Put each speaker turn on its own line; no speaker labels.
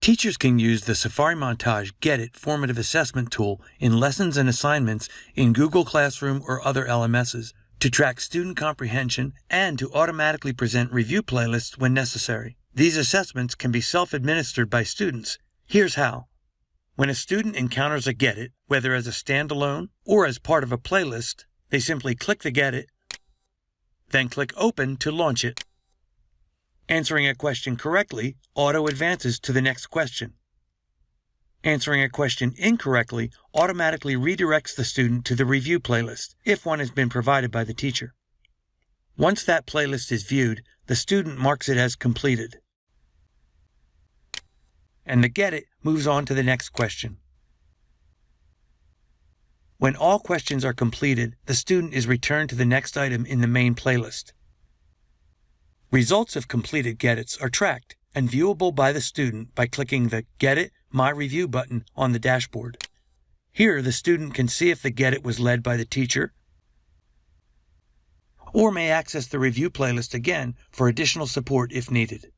Teachers can use the SAFARI Montage Get formative assessment tool in lessons and assignments in Google Classroom or other LMSs to track student comprehension and to automatically present review playlists when necessary. These assessments can be self-administered by students. Here's how. When a student encounters a Get It, whether as a standalone or as part of a playlist, they simply click the Get It, then click Open to launch it. Answering a question correctly auto-advances to the next question. Answering a question incorrectly automatically redirects the student to the review playlist, if one has been provided by the teacher. Once that playlist is viewed, the student marks it as completed. And the Get It moves on to the next question. When all questions are completed, the student is returned to the next item in the main playlist. Results of completed Get Its are tracked and viewable by the student by clicking the Get It My Review button on the dashboard. Here, the student can see if the Get It was led by the teacher, or may access the review playlist again for additional support if needed.